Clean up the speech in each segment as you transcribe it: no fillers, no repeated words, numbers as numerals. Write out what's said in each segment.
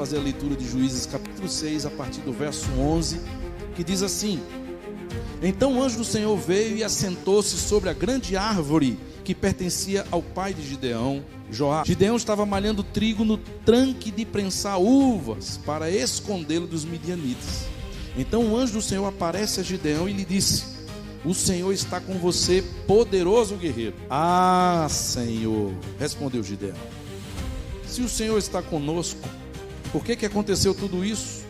fazer a leitura de Juízes capítulo 6, a partir do verso 11, que diz assim: Então o anjo do Senhor veio e assentou-se sobre a grande árvore que pertencia ao pai de Gideão, Joabe. Gideão estava malhando trigo no tranque de prensar uvas para escondê-lo dos midianitas. Então o anjo do Senhor aparece a Gideão e lhe disse: O Senhor está com você, poderoso guerreiro. Ah, Senhor, respondeu Gideão, se o Senhor está conosco, por que aconteceu tudo isso?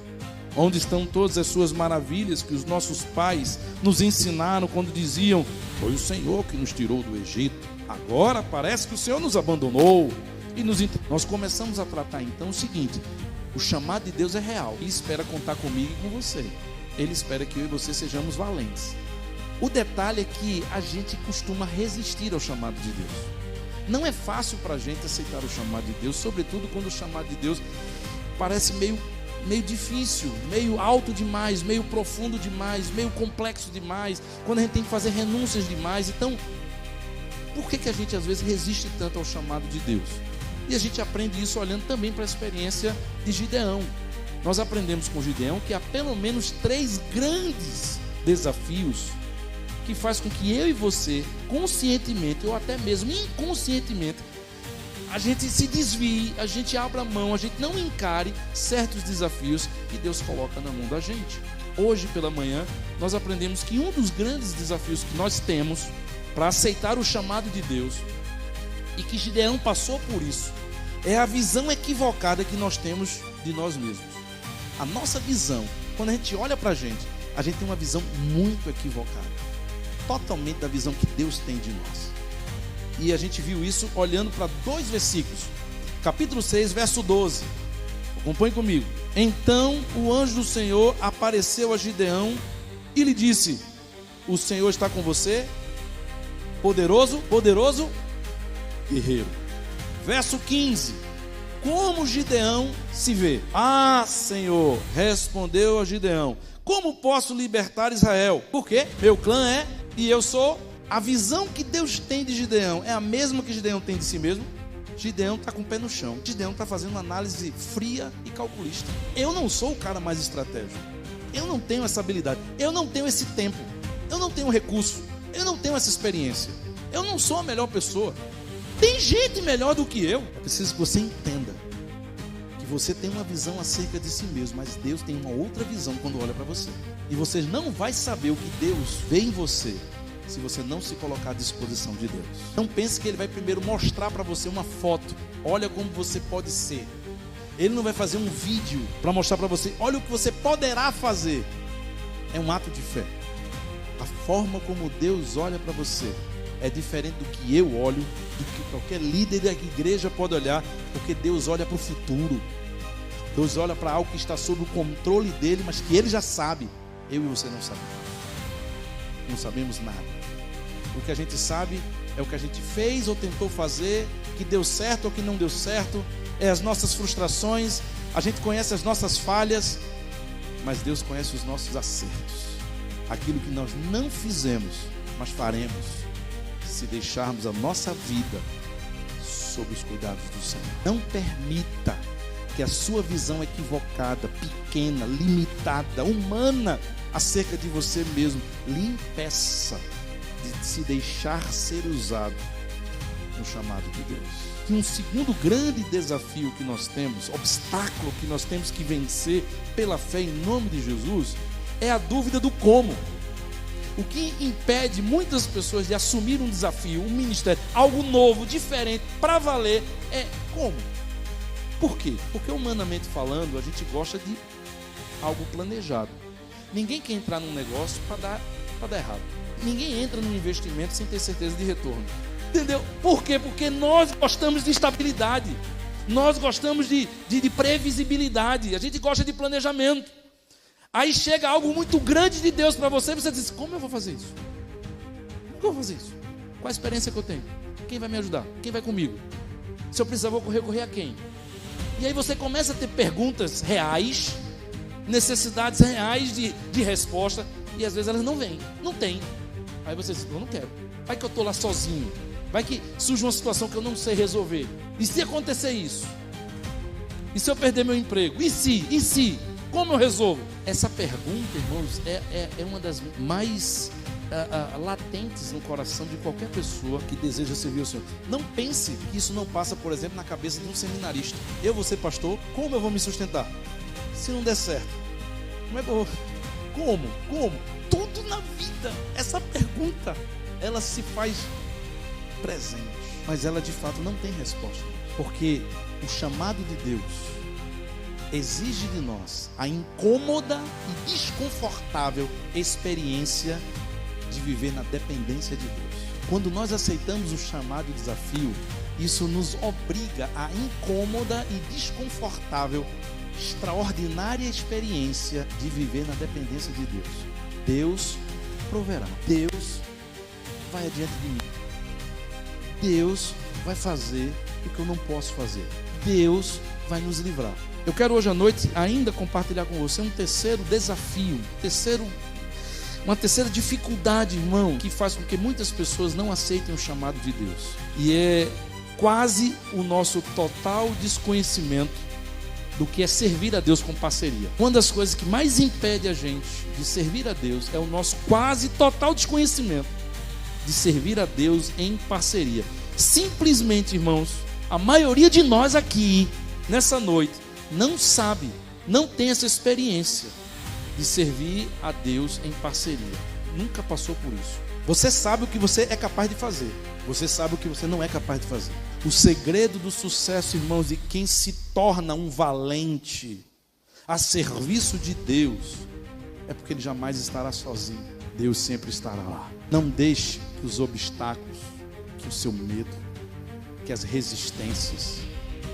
Onde estão todas as suas maravilhas que os nossos pais nos ensinaram quando diziam: Foi o Senhor que nos tirou do Egito. Agora parece que o Senhor nos abandonou. E nós começamos a tratar então o seguinte: o chamado de Deus é real. Ele espera contar comigo e com você. Ele espera que eu e você sejamos valentes. O detalhe é que a gente costuma resistir ao chamado de Deus. Não é fácil para a gente aceitar o chamado de Deus, sobretudo quando o chamado de Deus parece meio difícil, meio alto demais, meio profundo demais, meio complexo demais, quando a gente tem que fazer renúncias demais. Então, por que a gente às vezes resiste tanto ao chamado de Deus? E a gente aprende isso olhando também para a experiência de Gideão. Nós aprendemos com Gideão que há pelo menos 3 grandes desafios que faz com que eu e você, conscientemente ou até mesmo inconscientemente, a gente se desvie, a gente abra mão, a gente não encare certos desafios que Deus coloca na mão da gente. Hoje pela manhã nós aprendemos que um dos grandes desafios que nós temos para aceitar o chamado de Deus, e que Gideão passou por isso, é a visão equivocada que nós temos de nós mesmos. A nossa visão, quando a gente olha para a gente tem uma visão muito equivocada, totalmente da visão que Deus tem de nós. E a gente viu isso olhando para 2 versículos. Capítulo 6, verso 12. Acompanhe comigo. Então o anjo do Senhor apareceu a Gideão e lhe disse: O Senhor está com você, poderoso guerreiro. Verso 15. Como Gideão se vê? Ah, Senhor, respondeu a Gideão, como posso libertar Israel? Porque meu clã é e eu sou. A visão que Deus tem de Gideão é a mesma que Gideão tem de si mesmo. Gideão está com o pé no chão. Gideão está fazendo uma análise fria e calculista. Eu não sou o cara mais estratégico. Eu não tenho essa habilidade. Eu não tenho esse tempo. Eu não tenho recurso. Eu não tenho essa experiência. Eu não sou a melhor pessoa. Tem gente melhor do que eu. É preciso que você entenda que você tem uma visão acerca de si mesmo, mas Deus tem uma outra visão quando olha para você. E você não vai saber o que Deus vê em você se você não se colocar à disposição de Deus. Não pense que Ele vai primeiro mostrar para você uma foto. Olha como você pode ser. Ele não vai fazer um vídeo para mostrar para você: olha o que você poderá fazer. É um ato de fé. A forma como Deus olha para você é diferente do que eu olho, do que qualquer líder da igreja pode olhar, porque Deus olha para o futuro. Deus olha para algo que está sob o controle dele, mas que Ele já sabe. Eu e você não sabemos. Não sabemos nada. O que a gente sabe é o que a gente fez ou tentou fazer, que deu certo ou que não deu certo, é as nossas frustrações, a gente conhece as nossas falhas, mas Deus conhece os nossos acertos. Aquilo que nós não fizemos, mas faremos, se deixarmos a nossa vida sob os cuidados do Senhor. Não permita que a sua visão equivocada, pequena, limitada, humana, acerca de você mesmo, lhe impeça de se deixar ser usado no chamado de Deus. E um segundo grande desafio que nós temos, obstáculo que nós temos que vencer pela fé em nome de Jesus, é a dúvida do como. O que impede muitas pessoas de assumir um desafio, um ministério, algo novo, diferente, para valer, é como. Por quê? Porque humanamente falando, a gente gosta de algo planejado. Ninguém quer entrar num negócio para dar errado. Ninguém entra num investimento sem ter certeza de retorno. Entendeu? Por quê? Porque nós gostamos de estabilidade. Nós gostamos de previsibilidade. A gente gosta de planejamento. Aí chega algo muito grande de Deus para você e você diz: como eu vou fazer isso? Como eu vou fazer isso? Qual a experiência que eu tenho? Quem vai me ajudar? Quem vai comigo? Se eu precisar, vou recorrer a quem? E aí você começa a ter perguntas reais, necessidades reais de resposta, e às vezes elas não vêm, não tem. Aí você diz: eu não quero. Vai que eu estou lá sozinho, vai que surge uma situação que eu não sei resolver. E se acontecer isso? E se eu perder meu emprego? E se? E se? Como eu resolvo? Essa pergunta, irmãos, é uma das mais latentes no coração de qualquer pessoa que deseja servir o Senhor. Não pense que isso não passa, por exemplo, na cabeça de um seminarista. Eu vou ser pastor, como eu vou me sustentar? Se não der certo, como é que eu vou? Como? Tudo na vida, essa pergunta, ela se faz presente, mas ela de fato não tem resposta, porque o chamado de Deus exige de nós a incômoda e desconfortável experiência de viver na dependência de Deus. Quando nós aceitamos o chamado e o desafio, isso nos obriga à incômoda e desconfortável, extraordinária experiência de viver na dependência de Deus. Deus proverá. Deus vai adiante de mim. Deus vai fazer o que eu não posso fazer. Deus vai nos livrar. Eu quero hoje à noite ainda compartilhar com você um terceiro desafio, uma terceira dificuldade, irmão, que faz com que muitas pessoas não aceitem o chamado de Deus. E é quase o nosso total desconhecimento do que é servir a Deus com parceria. Uma das coisas que mais impede a gente de servir a Deus é o nosso quase total desconhecimento de servir a Deus em parceria. Simplesmente, irmãos, a maioria de nós aqui, nessa noite, não sabe, não tem essa experiência de servir a Deus em parceria. Nunca passou por isso. Você sabe o que você é capaz de fazer. Você sabe o que você não é capaz de fazer. O segredo do sucesso, irmãos, de quem se torna um valente a serviço de Deus, é porque ele jamais estará sozinho. Deus sempre estará lá. Não deixe que os obstáculos, que o seu medo, que as resistências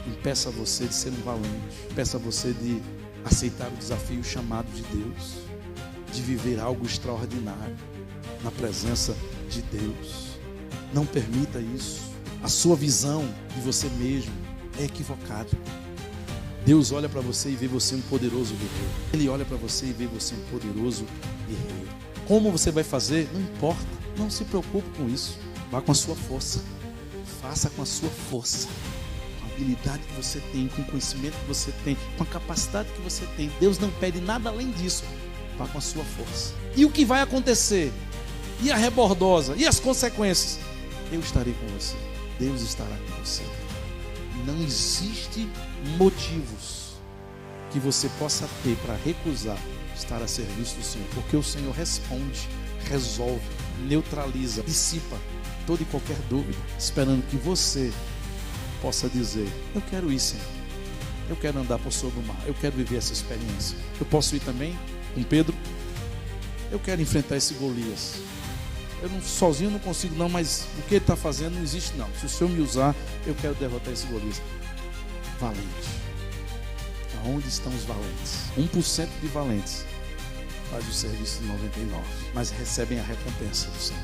impeça você de ser um valente, impeça você de aceitar o desafio, o chamado de Deus, de viver algo extraordinário na presença de Deus. Não permita isso. A sua visão de você mesmo é equivocada. Deus olha para você e vê você um poderoso guerreiro. Ele olha para você e vê você um poderoso guerreiro. Como você vai fazer? Não importa. Não se preocupe com isso. Vá com a sua força. Faça com a sua força. Com a habilidade que você tem, com o conhecimento que você tem, com a capacidade que você tem. Deus não pede nada além disso. Vá com a sua força. E o que vai acontecer? E a rebordosa? E as consequências? Eu estarei com você. Deus estará com você. Não existe motivos que você possa ter para recusar estar a serviço do Senhor, porque o Senhor responde, resolve, neutraliza, dissipa toda e qualquer dúvida, esperando que você possa dizer: eu quero ir, Senhor, eu quero andar por sobre o mar, eu quero viver essa experiência. Eu posso ir também com Pedro? Eu quero enfrentar esse Golias. Sozinho não consigo não, mas o que ele está fazendo não existe não. Se o Senhor me usar, eu quero derrotar esse Golias. Valente. Aonde estão os valentes? 1% de valentes faz o serviço de 99, mas recebem a recompensa do Senhor.